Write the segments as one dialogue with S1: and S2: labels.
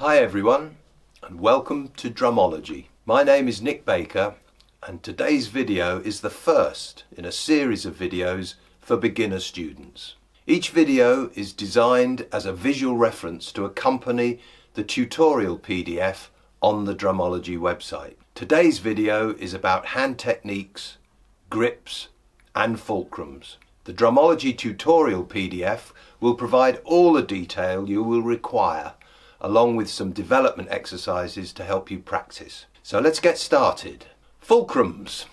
S1: Hi everyone, and welcome to Drumology. My name is Nick Baker, and today's video is the first in a series of videos for beginner students. Each video is designed as a visual reference to accompany the tutorial PDF on the Drumology website. Today's video is about hand techniques, grips and fulcrums. The Drumology tutorial PDF will provide all the detail you will require, along with some development exercises to help you practice. So let's get started. Fulcrums.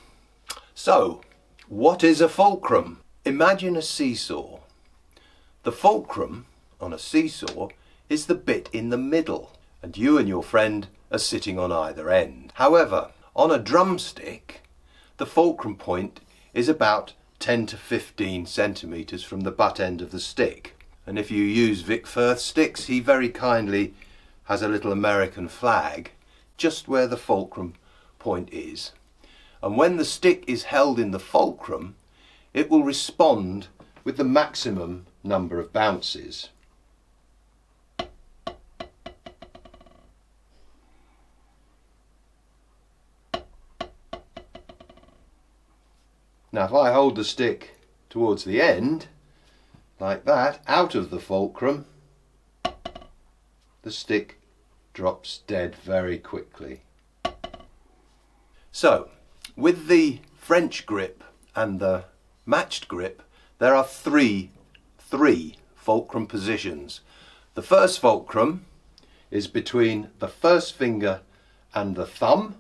S1: So, what is a fulcrum? Imagine a seesaw. The fulcrum on a seesaw is the bit in the middle, and you and your friend are sitting on either end. However, on a drumstick, the fulcrum point is about 10 to 15 centimeters from the butt end of the stick. And if you use Vic Firth sticks, he very kindly has a little American flag just where the fulcrum point is. And when the stick is held in the fulcrum, it will respond with the maximum number of bounces. Now if I hold the stick towards the end, like that, out of the fulcrum, the stick drops dead very quickly. So, with the French grip and the matched grip, there are three fulcrum positions. The first fulcrum is between the first finger and the thumb,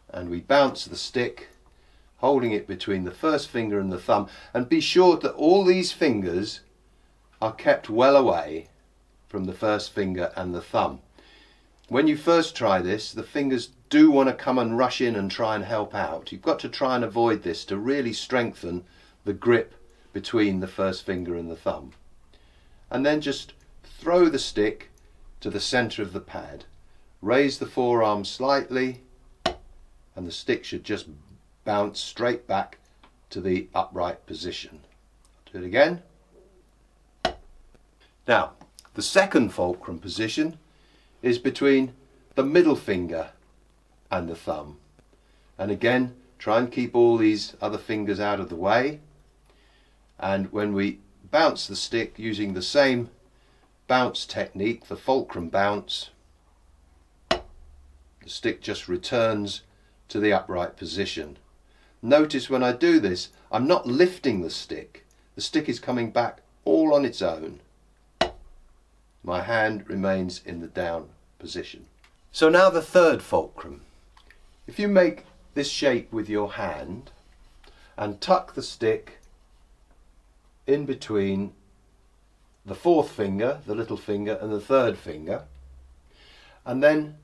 S1: and we bounce the stick holding it between the first finger and the thumb, and be sure that all these fingers are kept well away from the first finger and the thumb. When you first try this, the fingers do want to come and rush in and try and help out. You've got to try and avoid this to really strengthen the grip between the first finger and the thumb. And then just throw the stick to the center of the pad. Raise the forearm slightly, and the stick should just bounce straight back to the upright position. Do it again. Now, the second fulcrum position is between the middle finger and the thumb. And again, try and keep all these other fingers out of the way. And when we bounce the stick using the same bounce technique, the fulcrum bounce, the stick just returns to the upright position. Notice when I do this, I'm not lifting the stick. The stick is coming back all on its own. My hand remains in the down position. So now the third fulcrum. If you make this shape with your hand and tuck the stick in between the fourth finger, the little finger, and the third finger, and then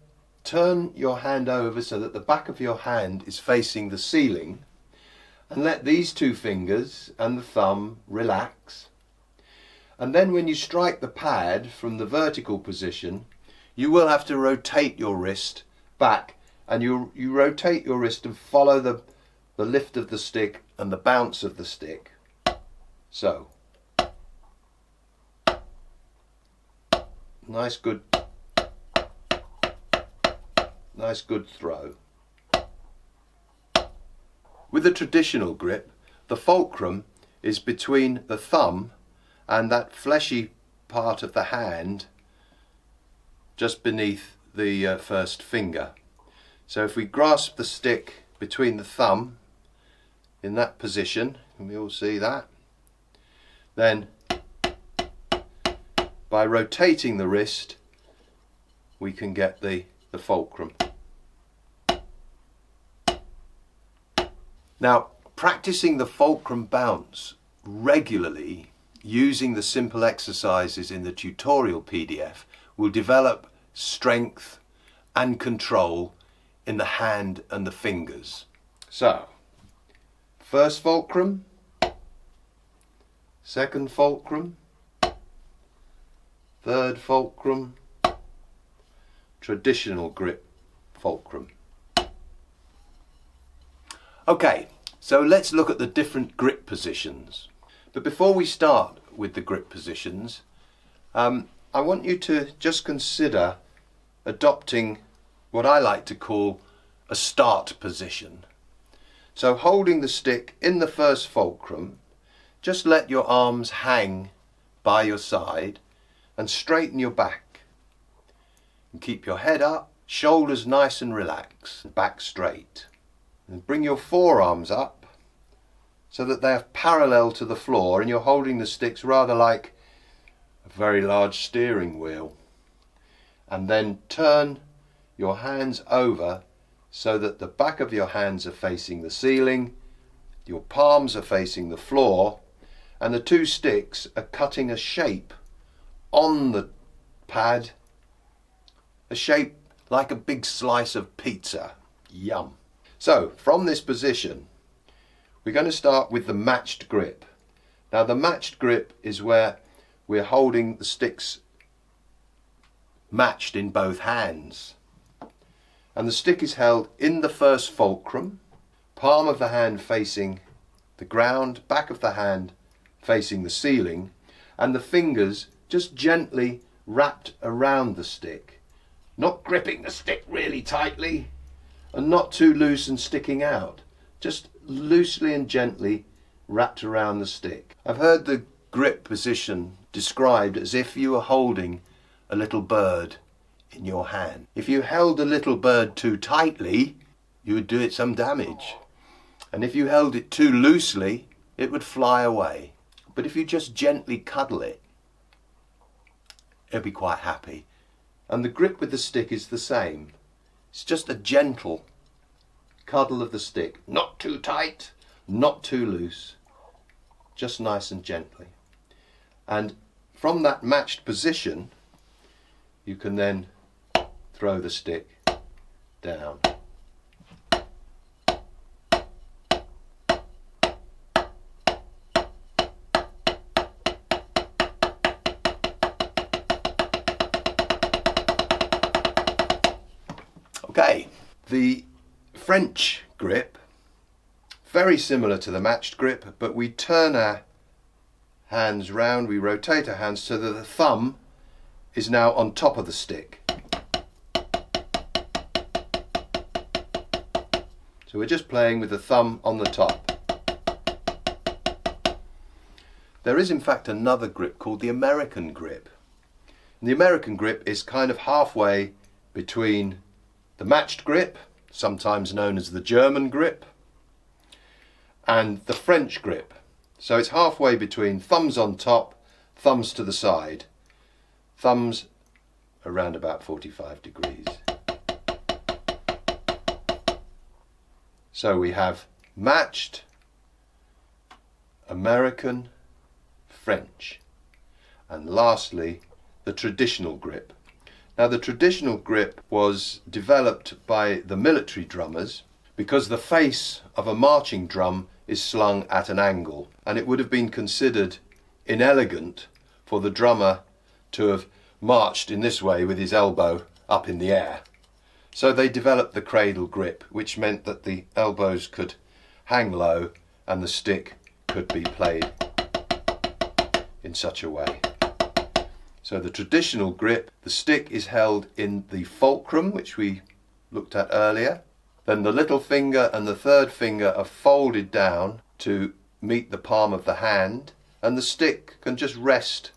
S1: turn your hand over so that the back of your hand is facing the ceiling, and let these two fingers and the thumb relax. And then when you strike the pad from the vertical position, you will have to rotate your wrist back, and you rotate your wrist and follow the lift of the stick and the bounce of the stick. So, nice good throw. With a traditional grip, the fulcrum is between the thumb and that fleshy part of the hand just beneath the first finger. So if we grasp the stick between the thumb in that position, and we all see that, then by rotating the wrist we can get the fulcrum. Now, practicing the fulcrum bounce regularly using the simple exercises in the tutorial PDF will develop strength and control in the hand and the fingers. So, first fulcrum, second fulcrum, third fulcrum, traditional grip fulcrum. Okay, so let's look at the different grip positions. But before we start with the grip positions, I I want you to just consider adopting what I like to call a start position. So holding the stick in the first fulcrum, just let your arms hang by your side and straighten your back. And keep your head up, shoulders nice and relaxed, back straight. And bring your forearms up so that they are parallel to the floor and you're holding the sticks rather like a very large steering wheel. And then turn your hands over so that the back of your hands are facing the ceiling, your palms are facing the floor, and the two sticks are cutting a shape on the pad, a shape like a big slice of pizza. Yum. So from this position we're going to start with the matched grip. Now the matched grip is where we're holding the sticks matched in both hands, and the stick is held in the first fulcrum, palm of the hand facing the ground, back of the hand facing the ceiling, and the fingers just gently wrapped around the stick, not gripping the stick really tightly and not too loose and sticking out, just loosely and gently wrapped around the stick. I've heard the grip position described as if you were holding a little bird in your hand. If you held a little bird too tightly, you would do it some damage, and if you held it too loosely, it would fly away. But if you just gently cuddle it, it'll be quite happy. And the grip with the stick is the same. It's just a gentle cuddle of the stick, not too tight, not too loose, just nice and gently. And from that matched position you can then throw the stick down. Okay, the French grip, very similar to the matched grip, but we turn our hands round, we rotate our hands so that the thumb is now on top of the stick. So we're just playing with the thumb on the top. There is in fact another grip called the American grip. And the American grip is kind of halfway between the matched grip, sometimes known as the German grip, and the French grip. So it's halfway between thumbs on top, thumbs to the side, thumbs around about 45 degrees. So we have matched, American, French, and lastly the traditional grip. Now the traditional grip was developed by the military drummers because the face of a marching drum is slung at an angle, and it would have been considered inelegant for the drummer to have marched in this way with his elbow up in the air. So they developed the cradle grip, which meant that the elbows could hang low and the stick could be played in such a way. So the traditional grip, the stick is held in the fulcrum, which we looked at earlier. Then the little finger and the third finger are folded down to meet the palm of the hand, and the stick can just rest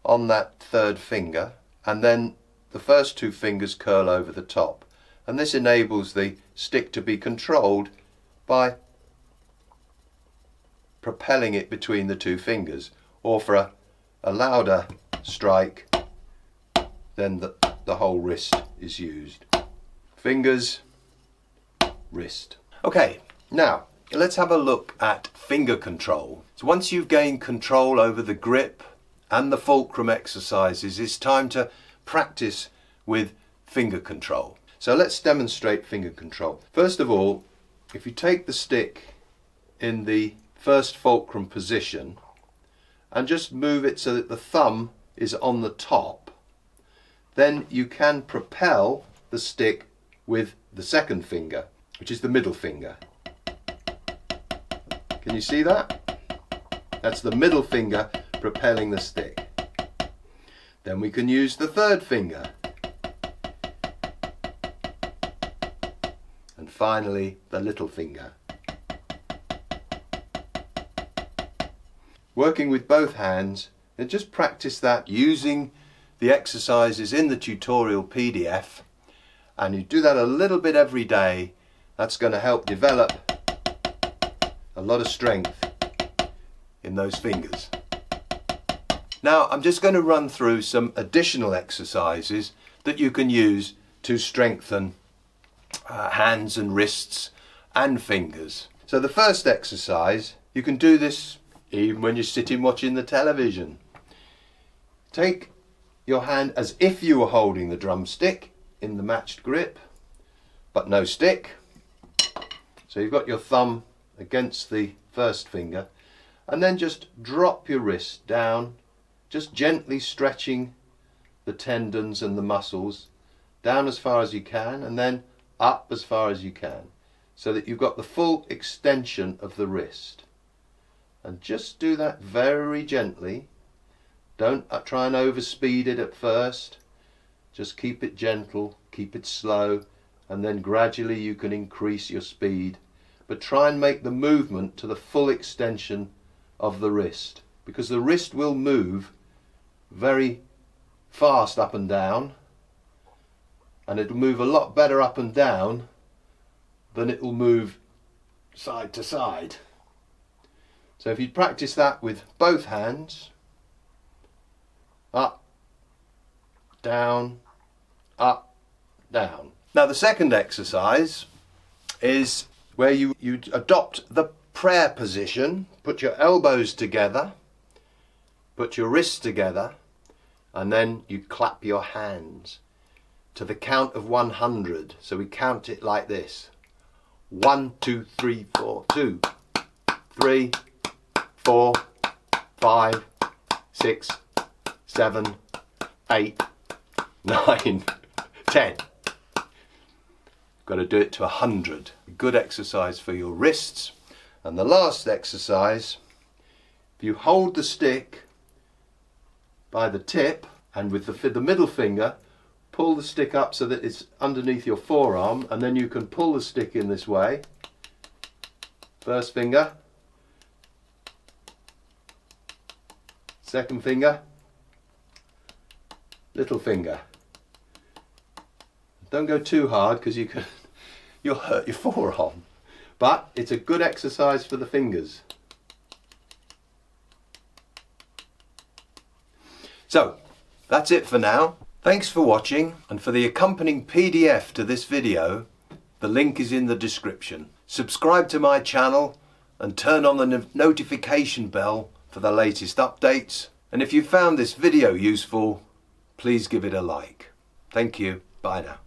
S1: on that third finger, and then the first two fingers curl over the top. And this enables the stick to be controlled by propelling it between the two fingers, or for a louder strike, then the whole wrist is used. Fingers, wrist. Okay, now let's have a look at finger control. So once you've gained control over the grip and the fulcrum exercises, it's time to practice with finger control. So let's demonstrate finger control. First of all, if you take the stick in the first fulcrum position and just move it so that the thumb is on the top, then you can propel the stick with the second finger, which is the middle finger. Can you see that? That's the middle finger propelling the stick. Then we can use the third finger. And finally the little finger. Working with both hands, and just practice that using the exercises in the tutorial PDF, and you do that a little bit every day. That's going to help develop a lot of strength in those fingers. Now I'm just going to run through some additional exercises that you can use to strengthen hands and wrists and fingers. So the first exercise, you can do this even when you're sitting watching the television. Take your hand as if you were holding the drumstick in the matched grip, but no stick. So you've got your thumb against the first finger, and then just drop your wrist down, just gently stretching the tendons and the muscles down as far as you can, and then up as far as you can, so that you've got the full extension of the wrist. And just do that very gently. Don't try and overspeed it at first. Just keep it gentle, keep it slow, and then gradually you can increase your speed. But try and make the movement to the full extension of the wrist, because the wrist will move very fast up and down, and it'll move a lot better up and down than it will move side to side. So if you practice that with both hands, up, down, up, down. Now the second exercise is where you adopt the prayer position. Put your elbows together, put your wrists together, and then you clap your hands to the count of 100. So we count it like this: 1, 2, 3, 4, 2, 3, 4, 5, 6, 7, 8, 9, 10. Got to do it to 100. Good exercise for your wrists. And the last exercise, if you hold the stick by the tip and with the middle finger, pull the stick up so that it's underneath your forearm, and then you can pull the stick in this way. First finger, second finger, little finger. Don't go too hard because you'll hurt your forearm, but it's a good exercise for the fingers. So that's it for now. Thanks for watching, and for the accompanying PDF to this video, the link is in the description. Subscribe to my channel and turn on the notification bell for the latest updates. And if you found this video useful, please give it a like. Thank you. Bye now.